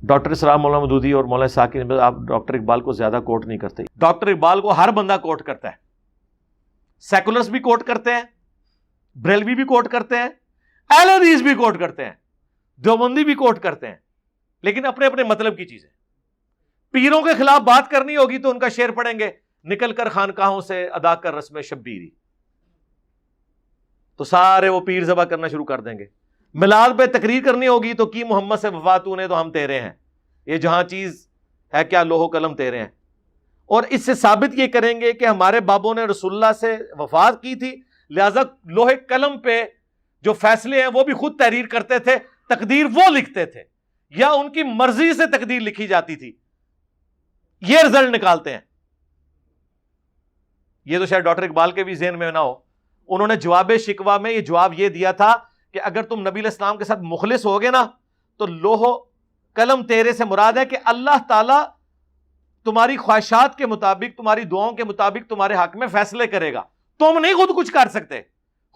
Doctor اسرار مولانا مودودی اور مولانا ساکی نے، آپ ڈاکٹر اقبال کو زیادہ کوٹ نہیں کرتے. ڈاکٹر اقبال کو ہر بندہ کوٹ کرتا ہے، سیکولرز بھی کوٹ کرتے ہیں، بریلوی بھی کوٹ کرتے ہیں، اہل حدیث بھی کوٹ کرتے ہیں، دیوبندی بھی کوٹ کرتے ہیں، لیکن اپنے اپنے مطلب کی چیزیں. پیروں کے خلاف بات کرنی ہوگی تو ان کا شعر پڑھیں گے، نکل کر خانقاہوں سے ادا کر رسم شبیری، تو سارے وہ پیر ذبح کرنا شروع کر دیں گے. میلاد پہ تقریر کرنی ہوگی تو کی محمد سے وفا تو نے تو ہم تیرے ہیں، یہ جہاں چیز ہے کیا لوح و قلم تیرے ہیں. اور اس سے ثابت یہ کریں گے کہ ہمارے بابوں نے رسول اللہ سے وفات کی تھی، لہذا لوح قلم پہ جو فیصلے ہیں وہ بھی خود تحریر کرتے تھے، تقدیر وہ لکھتے تھے یا ان کی مرضی سے تقدیر لکھی جاتی تھی. یہ رزلٹ نکالتے ہیں. یہ تو شاید ڈاکٹر اقبال کے بھی ذہن میں نہ ہو. انہوں نے جواب شکوہ میں یہ جواب یہ دیا تھا کہ اگر تم نبی علیہ السلام کے ساتھ مخلص ہوگے نا تو لوح قلم تیرے سے مراد ہے کہ اللہ تعالیٰ تمہاری خواہشات کے مطابق، تمہاری دعاؤں کے مطابق تمہارے حق میں فیصلے کرے گا. تم نہیں خود کچھ کر سکتے.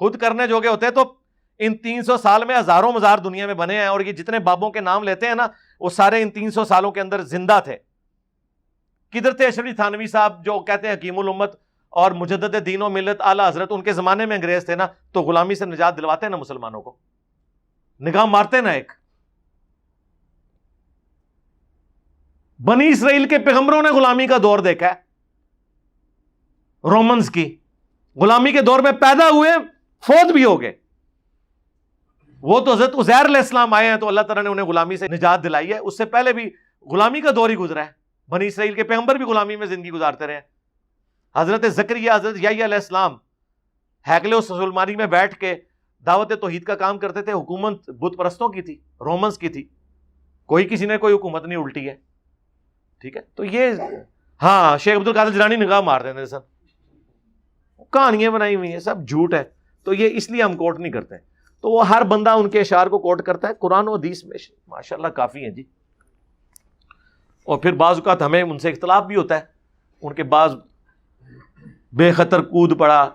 خود کرنے جوگے ہوتے تو ان 300 سال میں ہزاروں مزار دنیا میں بنے ہیں، اور یہ جتنے بابوں کے نام لیتے ہیں نا وہ سارے ان 300 سالوں کے اندر زندہ تھے. کدھر تھے اشرفی تھانوی صاحب جو کہتے ہیں حکیم الامت اور مجدد دین و ملت اعلیٰ حضرت؟ ان کے زمانے میں انگریز تھے نا تو غلامی سے نجات دلواتے نا مسلمانوں کو، نگاہ مارتے نا. ایک بنی اسرائیل کے پیغمبروں نے غلامی کا دور دیکھا ہے، رومنز کی غلامی کے دور میں پیدا ہوئے، فوت بھی ہو گئے. وہ تو حضرت عزیر علیہ السلام آئے ہیں تو اللہ تعالیٰ نے انہیں غلامی سے نجات دلائی ہے. اس سے پہلے بھی غلامی کا دور ہی گزرا ہے. بنی اسرائیل کے پیغمبر بھی غلامی میں زندگی گزارتے رہے ہیں. حضرت زکریا، حضرت یحییٰ علیہ السلام ہیکل سلیمانی میں بیٹھ کے دعوت توحید کا کام کرتے تھے. حکومت بت پرستوں کی تھی، رومنز کی تھی. کوئی کسی نے کوئی حکومت نہیں الٹی ہے. ٹھیک ہے، تو یہ ہاں شیخ عبد القادر جیلانی نگاہ مار دیتے سب، کہانیاں بنائی ہوئی ہیں، سب جھوٹ ہے. تو یہ اس لیے ہم کوٹ نہیں کرتے. تو وہ ہر بندہ ان کے اشعار کو کوٹ کرتا ہے. قرآن و حدیث میں ماشاءاللہ کافی ہیں جی. اور پھر بعض اوقات ہمیں ان سے اختلاف بھی ہوتا ہے. ان کے بعض بے خطر کود پڑا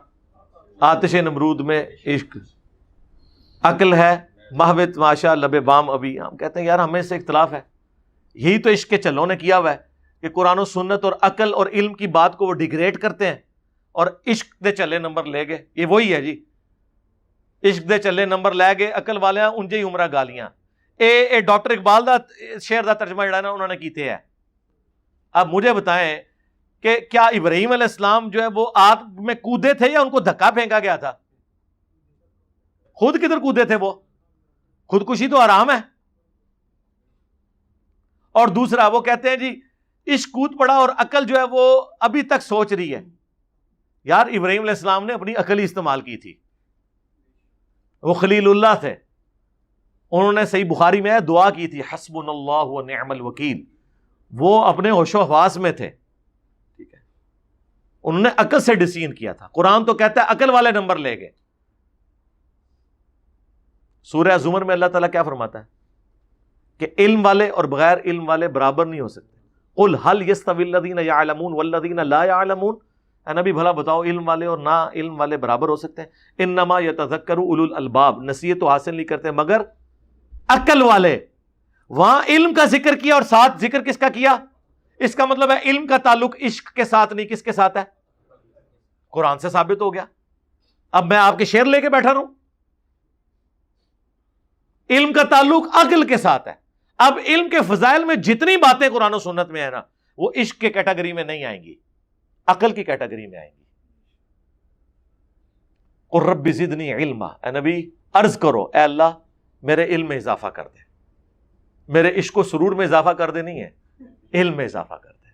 آتش نمرود میں عشق، عقل ہے محو تماشا لب بام ابھی. ہم کہتے ہیں یار ہمیں اس سے اختلاف ہے. یہی تو عشق کے چلوں نے کیا ہوا ہے کہ قرآن و سنت اور عقل اور علم کی بات کو وہ ڈیگریڈ کرتے ہیں اور عشق دے چلے نمبر لے گئے. یہ وہی ہے جی، عشق دے چلے نمبر لے گئے عقل والے انجے ہی عمرہ گالیاں. اے ڈاکٹر اقبال دا شعر دا ترجمہ جڑا نا انہوں نے کیتے ہے. اب مجھے بتائیں کہ کیا ابراہیم علیہ السلام جو ہے وہ آگ میں کودے تھے یا ان کو دھکا پھینکا گیا تھا؟ خود کدھر کودے تھے؟ وہ خودکشی تو حرام ہے. اور دوسرا وہ کہتے ہیں جی عشق کود پڑا اور عقل جو ہے وہ ابھی تک سوچ رہی ہے. یار ابراہیم علیہ السلام نے اپنی عقل ہی استعمال کی تھی. وہ خلیل اللہ تھے. انہوں نے صحیح بخاری میں دعا کی تھی حسبنا اللہ و نعم الوکیل. وہ اپنے ہوش و حواس میں تھے. ٹھیک ہے، انہوں نے عقل سے ڈسین کیا تھا. قرآن تو کہتا ہے عقل والے نمبر لے گئے. سورہ زمر میں اللہ تعالیٰ کیا فرماتا ہے کہ علم والے اور بغیر علم والے برابر نہیں ہو سکتے. قل هل يستوي الذين يعلمون والذين لا يعلمون. اے نبی بھلا بتاؤ علم والے اور نا علم والے برابر ہو سکتے ہیں؟ انما يتذكر اولو الالباب. نصیحت تو حاصل نہیں کرتے مگر عقل والے. وہاں علم کا ذکر کیا اور ساتھ ذکر کس کا کیا؟ اس کا مطلب ہے علم کا تعلق عشق کے ساتھ نہیں، کس کے ساتھ ہے؟ قرآن سے ثابت ہو گیا. اب میں آپ کے شعر لے کے بیٹھا رہوں؟ علم کا تعلق عقل کے ساتھ ہے. اب علم کے فضائل میں جتنی باتیں قرآن و سنت میں ہے نا وہ عشق کے کیٹیگری میں نہیں آئیں گی، عقل کی کیٹیگری میں آئیں گی. قل رب زدنی علما. اے نبی عرض کرو اے اللہ میرے علم میں اضافہ کر دے. میرے عشق و سرور میں اضافہ کر دے نہیں ہے، علم میں اضافہ کر دے.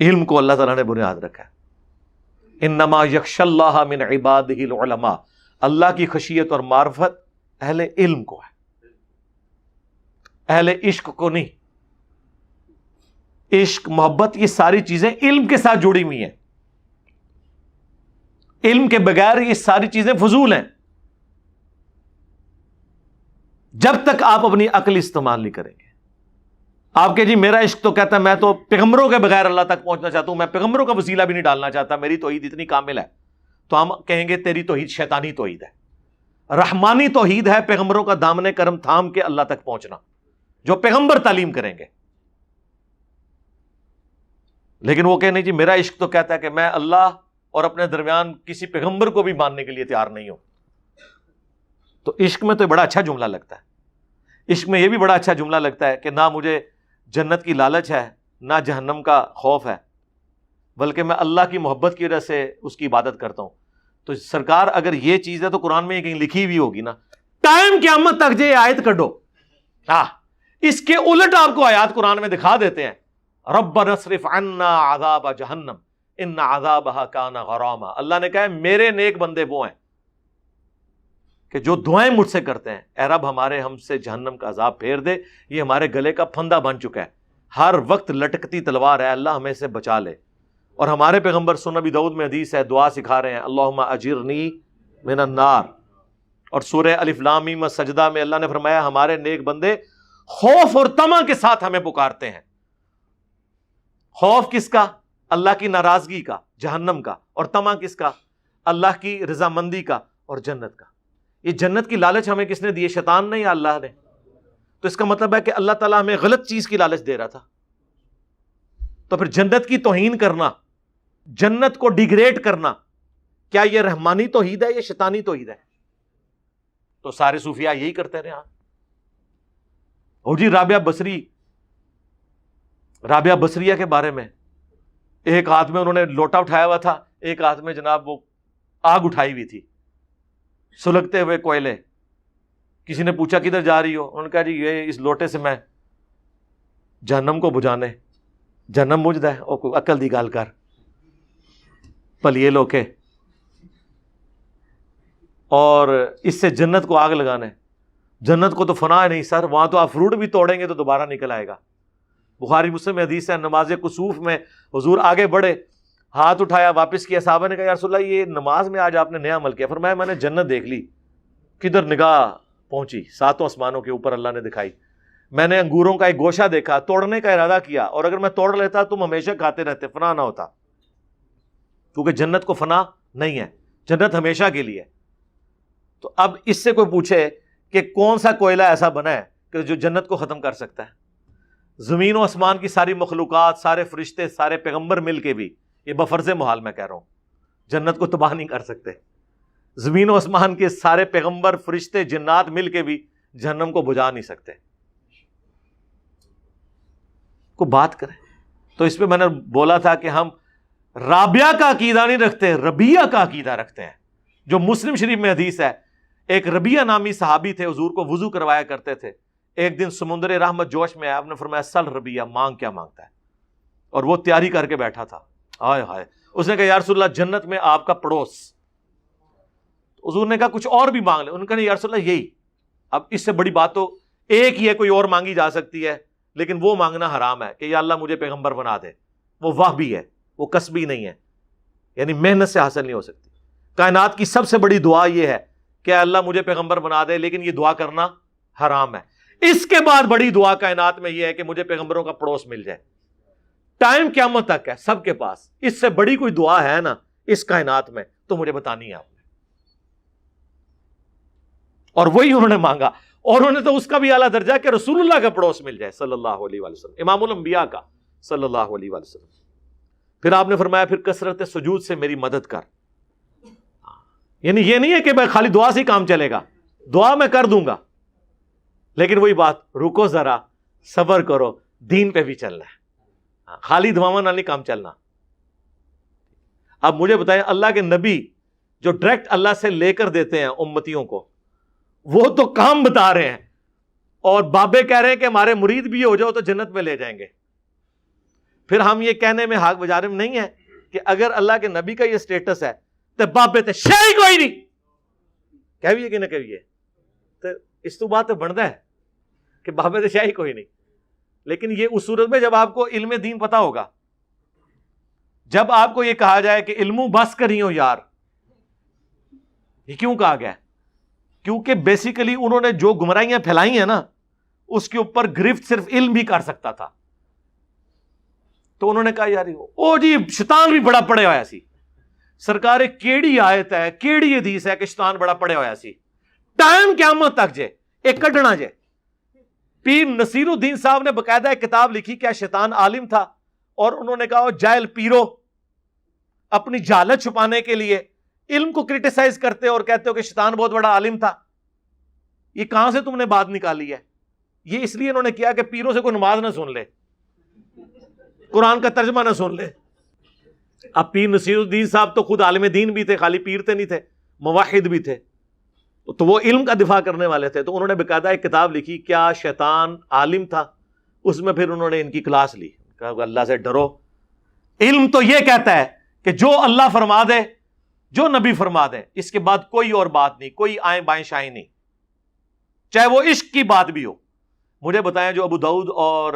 علم کو اللہ تعالیٰ نے بنیاد رکھا ہے. انما یخشی اللہ من عبادہ العلماء. اللہ کی خشیت اور معرفت اہل علم کو ہے، اہل عشق کو نہیں. عشق، محبت، یہ ساری چیزیں علم کے ساتھ جڑی ہوئی ہیں. علم کے بغیر یہ ساری چیزیں فضول ہیں جب تک آپ اپنی عقل استعمال نہیں کریں گے. آپ کے جی میرا عشق تو کہتا ہے میں تو پیغمبروں کے بغیر اللہ تک پہنچنا چاہتا ہوں، میں پیغمبروں کا وسیلہ بھی نہیں ڈالنا چاہتا، میری توحید اتنی کامل ہے. تو ہم کہیں گے تیری توحید شیطانی توحید ہے. رحمانی توحید ہے پیغمبروں کا دامن کرم تھام کے اللہ تک پہنچنا، جو پیغمبر تعلیم کریں گے. لیکن وہ کہ نہیں جی میرا عشق تو کہتا ہے کہ میں اللہ اور اپنے درمیان کسی پیغمبر کو بھی ماننے کے لیے تیار نہیں ہوں. تو عشق میں تو بڑا اچھا جملہ لگتا ہے، عشق میں یہ بھی بڑا اچھا جملہ لگتا ہے کہ نہ مجھے جنت کی لالچ ہے نہ جہنم کا خوف ہے، بلکہ میں اللہ کی محبت کی وجہ سے اس کی عبادت کرتا ہوں. تو سرکار اگر یہ چیز ہے تو قرآن میں یہ کہیں لکھی ہوئی ہوگی نا. ٹائم قیامت تک جو آیت کڈو، اس کے الٹ آپ کو آیات قرآن میں دکھا دیتے ہیں. ربنا اصرف عنا عذاب جہنم ان عذابها کان غراما. اللہ نے کہا ہے میرے نیک بندے وہ ہیں کہ جو دعائیں مجھ سے کرتے ہیں، اے رب ہم سے جہنم کا عذاب پھیر دے، یہ ہمارے گلے کا پھندا بن چکا ہے، ہر وقت لٹکتی تلوار ہے، اللہ ہمیں سے بچا لے. اور ہمارے پیغمبر سنن نبی داؤد میں حدیث ہے، دعا سکھا رہے ہیں اللہم اجرنی من النار. اور سورہ الف لام میم سجدہ میں اللہ نے فرمایا ہمارے نیک بندے خوف اور طمع کے ساتھ ہمیں پکارتے ہیں. خوف کس کا؟ اللہ کی ناراضگی کا، جہنم کا. اور طمع کس کا؟ اللہ کی رضامندی کا اور جنت کا. یہ جنت کی لالچ ہمیں کس نے دی؟ شیطان نے یا اللہ نے؟ تو اس کا مطلب ہے کہ اللہ تعالیٰ ہمیں غلط چیز کی لالچ دے رہا تھا. تو پھر جنت کی توہین کرنا، جنت کو ڈیگریڈ کرنا، کیا یہ رحمانی توحید ہے یا شیطانی توحید ہے؟ تو سارے صوفیاء یہی کرتے رہے. اور جی رابعہ بصریہ کے بارے میں ایک ہاتھ میں انہوں نے لوٹا اٹھایا ہوا تھا، ایک ہاتھ میں جناب وہ آگ اٹھائی ہوئی تھی، سلگتے ہوئے کوئلے. کسی نے پوچھا کدھر جا رہی ہو؟ انہوں نے کہا جی یہ اس لوٹے سے میں جہنم کو بجھانے. جہنم بجھدا ہے؟ او کوئی عقل دی گل کر پلیے لوکے. اور اس سے جنت کو آگ لگانا ہے. جنت کو تو فنا ہے نہیں سر، وہاں تو آپ فروٹ بھی توڑیں گے تو دوبارہ نکل آئے گا. بخاری مسلم میں حدیث ہے، نماز کسوف میں حضور آگے بڑھے، ہاتھ اٹھایا، واپس کیا. صحابہ نے کہا یا رسول اللہ یہ نماز میں آج آپ نے نیا عمل کیا. فرمایا میں نے جنت دیکھ لی. کدھر نگاہ پہنچی؟ ساتوں آسمانوں کے اوپر اللہ نے دکھائی. میں نے انگوروں کا ایک گوشہ دیکھا، توڑنے کا ارادہ کیا، اور اگر میں توڑ لیتا تم ہمیشہ کھاتے رہتے، فنا نہ ہوتا. کیونکہ جنت کو فنا نہیں ہے، جنت ہمیشہ کے لیے. تو اب اس سے کوئی پوچھے کہ کون سا کوئلہ ایسا بنا ہے کہ جو جنت کو ختم کر سکتا ہے؟ زمین و آسمان کی ساری مخلوقات، سارے فرشتے، سارے پیغمبر مل کے بھی، یہ بفرض محال میں کہہ رہا ہوں، جنت کو تباہ نہیں کر سکتے. زمین و آسمان کے سارے پیغمبر، فرشتے، جنات مل کے بھی جہنم کو بجھا نہیں سکتے. کو بات کریں تو اس پہ میں نے بولا تھا کہ ہم رابعہ کا عقیدہ نہیں رکھتے، ربیہ کا عقیدہ رکھتے ہیں. جو مسلم شریف میں حدیث ہے، ایک ربیہ نامی صحابی تھے، حضور کو وضو کروایا کرتے تھے. ایک دن سمندر رحمت جوش میں آیا، آپ نے فرمایا سل ربیہ، مانگ کیا مانگتا ہے؟ اور وہ تیاری کر کے بیٹھا تھا. ہائے ہائے. اس نے کہا یا رسول اللہ جنت میں آپ کا پڑوس. حضور نے کہا کچھ اور بھی مانگ لے. انہوں نے کہا یا رسول اللہ یہی. اب اس سے بڑی بات تو ایک ہی ہے، کوئی اور مانگی جا سکتی ہے، لیکن وہ مانگنا حرام ہے کہ یا اللہ مجھے پیغمبر بنا دے. وہ واہ بھی ہے، وہ کسبی نہیں ہے، یعنی محنت سے حاصل نہیں ہو سکتی. کائنات کی سب سے بڑی دعا یہ ہے کہ اللہ مجھے پیغمبر بنا دے، لیکن یہ دعا کرنا حرام ہے. اس کے بعد بڑی دعا کائنات میں یہ ہے کہ مجھے پیغمبروں کا پڑوس مل جائے. ٹائم قیامت تک ہے سب کے پاس. اس سے بڑی کوئی دعا ہے نا اس کائنات میں تو مجھے بتانی ہے آپ نے. اور وہی انہوں نے مانگا، اور انہوں نے تو اس کا بھی اعلیٰ درجہ کہ رسول اللہ کا پڑوس مل جائے صلی اللہ علیہ وآلہ وسلم، امام الانبیاء کا صلی اللہ علیہ وآلہ وسلم. پھر آپ نے فرمایا پھر کثرت سجود سے میری مدد کر. یعنی یہ نہیں ہے کہ میں خالی دعا سے ہی کام چلے گا، دعا میں کر دوں گا، لیکن وہی بات، رکو ذرا، صبر کرو، دین پہ بھی چلنا ہے، خالی دعاواں نہ نہیں کام چلنا. اب مجھے بتائیں اللہ کے نبی جو ڈائریکٹ اللہ سے لے کر دیتے ہیں امتیوں کو، وہ تو کام بتا رہے ہیں، اور بابے کہہ رہے ہیں کہ ہمارے مرید بھی ہو جاؤ تو جنت میں لے جائیں گے. پھر ہم یہ کہنے میں حق بجارے میں نہیں ہے کہ اگر اللہ کے نبی کا یہ سٹیٹس ہے تو بابے تے شے کوئی نہیں کہویے کہ نہ کہویے، تو اس تو بات بنتا ہے کہ بابے تے شے کوئی نہیں. لیکن یہ اس صورت میں جب آپ کو علم دین پتا ہوگا، جب آپ کو یہ کہا جائے کہ علموں بس کری ہو یار. یہ کیوں کہا گیا؟ کیونکہ بیسیکلی انہوں نے جو گمراہیاں پھیلائی ہیں نا، اس کے اوپر گرفت صرف علم بھی کر سکتا تھا. تو انہوں نے کہا یار او جی شیطان بھی بڑا پڑے ہویا سی. سرکار کیڑی آیت ہے، کیڑی حدیث ہے کہ شیطان بڑا پڑے ہویا سی؟ ٹائم قیامت تک جے ایک کڈنا جے. پیر نصیر الدین صاحب نے باقاعدہ ایک کتاب لکھی کیا شیطان عالم تھا, اور انہوں نے کہا جاہل پیرو اپنی جہالت چھپانے کے لیے علم کو کرٹیسائز کرتے ہو اور کہتے ہو کہ شیطان بہت بڑا عالم تھا. یہ کہاں سے تم نے بات نکالی ہے؟ یہ اس لیے انہوں نے کیا کہ پیروں سے کوئی نماز نہ سن لے, قرآن کا ترجمہ نہ سن لے. اب پیر نصیر الدین صاحب تو خود عالم دین بھی تھے, خالی پیر تے نہیں تھے, موحد بھی تھے, تو وہ علم کا دفاع کرنے والے تھے. تو انہوں نے باقاعدہ ایک کتاب لکھی کیا شیطان عالم تھا, اس میں پھر انہوں نے ان کی کلاس لی, کہا اللہ سے ڈرو. علم تو یہ کہتا ہے کہ جو اللہ فرما دے, جو نبی فرما دے, اس کے بعد کوئی اور بات نہیں, کوئی آئیں بائیں شائیں نہیں, چاہے وہ عشق کی بات بھی ہو. مجھے بتائیں جو ابو داؤد اور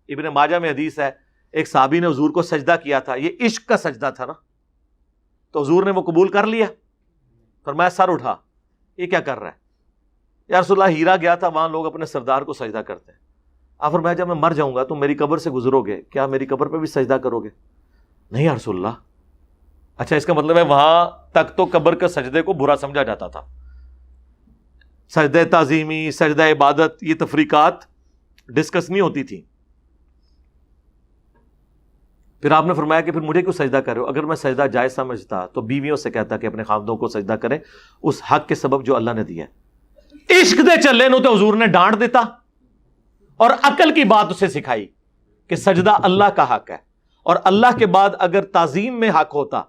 ابن ماجہ میں حدیث ہے, ایک صحابی نے حضور کو سجدہ کیا تھا, یہ عشق کا سجدہ تھا نا, تو حضور نے وہ قبول کر لیا. فرمایا سر اٹھا, یہ کیا کر رہا ہے؟ یا رسول اللہ ہیرا گیا تھا, وہاں لوگ اپنے سردار کو سجدہ کرتے ہیں. آپ فرمایا جب میں مر جاؤں گا تو میری قبر سے گزرو گے, کیا میری قبر پہ بھی سجدہ کرو گے؟ نہیں یا رسول اللہ. اچھا اس کا مطلب ہے وہاں تک تو قبر کے سجدے کو برا سمجھا جاتا تھا. سجدہ تعظیمی, سجدہ عبادت, یہ تفریقات ڈسکس نہیں ہوتی تھی. پھر آپ نے فرمایا کہ پھر مجھے کیوں سجدہ کرے ہو؟ اگر میں سجدہ جائز سمجھتا تو بیویوں سے کہتا کہ اپنے خاوندوں کو سجدہ کریں اس حق کے سبب جو اللہ نے دیا ہے. عشق دے چلے نو تو حضور نے ڈانٹ دیتا اور عقل کی بات اسے سکھائی کہ سجدہ اللہ کا حق ہے, اور اللہ کے بعد اگر تعظیم میں حق ہوتا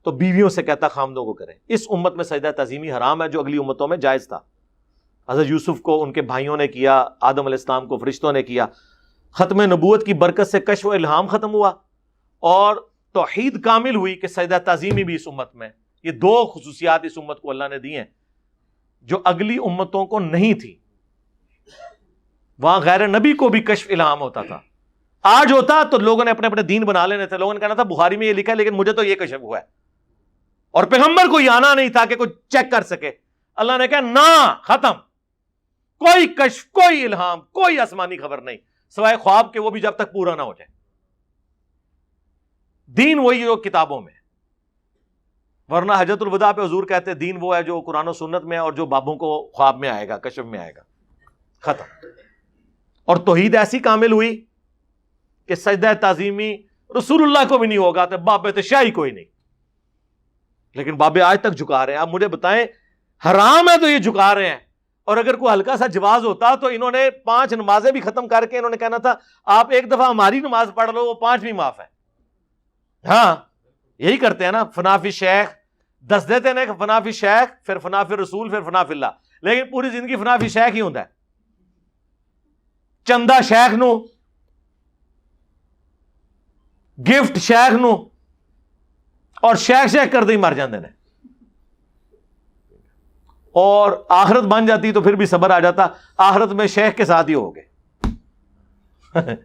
تو بیویوں سے کہتا خاوندوں کو کریں. اس امت میں سجدہ تعظیمی حرام ہے جو اگلی امتوں میں جائز تھا. حضرت یوسف کو ان کے بھائیوں نے کیا, آدم علیہ السلام کو فرشتوں نے کیا. ختم نبوت کی برکت سے کشف و الہام ختم ہوا اور توحید کامل ہوئی کہ سجدہ تعظیمی بھی اس امت میں. یہ دو خصوصیات اس امت کو اللہ نے دی ہیں جو اگلی امتوں کو نہیں تھی. وہاں غیر نبی کو بھی کشف الہام ہوتا تھا. آج ہوتا تو لوگوں نے اپنے اپنے دین بنا لینے تھے. لوگوں نے کہنا تھا بخاری میں یہ لکھا ہے لیکن مجھے تو یہ کشف ہوا ہے, اور پیغمبر کو یہ آنا نہیں تھا کہ کوئی چیک کر سکے. اللہ نے کہا نہ, ختم, کوئی کشف, کوئی الہام, کوئی آسمانی خبر نہیں سوائے خواب کے, وہ بھی جب تک پورا نہ ہو جائے. دین وہی جو کتابوں میں, ورنہ حجۃ الوداع پہ حضور کہتے دین وہ ہے جو قرآن و سنت میں اور جو بابوں کو خواب میں آئے گا, کشف میں آئے گا, ختم. اور توحید ایسی کامل ہوئی کہ سجدہ تعظیمی رسول اللہ کو بھی نہیں ہوگا تو بابے تو شاہی کوئی نہیں, لیکن بابے آج تک جھکا رہے ہیں. آپ مجھے بتائیں حرام ہے تو یہ جھکا رہے ہیں, اور اگر کوئی ہلکا سا جواز ہوتا تو انہوں نے 5 نمازیں بھی ختم کر کے انہوں نے کہنا تھا آپ ایک دفعہ ہماری نماز پڑھ لو, وہ 5 بھی معاف ہے. ہاں یہی کرتے ہیں نا, فنافی شیخ 10 دیتے ہیں, فنافی شیخ, پھر فنافی رسول, پھر فنافی اللہ, لیکن پوری زندگی فنافی شیخ ہی ہوتا ہے. چندہ شیخ نو, گفٹ شیخ نو, اور شیخ کر دے مر جاندے نے, اور آخرت بن جاتی تو پھر بھی صبر آ جاتا, آخرت میں شیخ کے ساتھ ہی ہو گئے.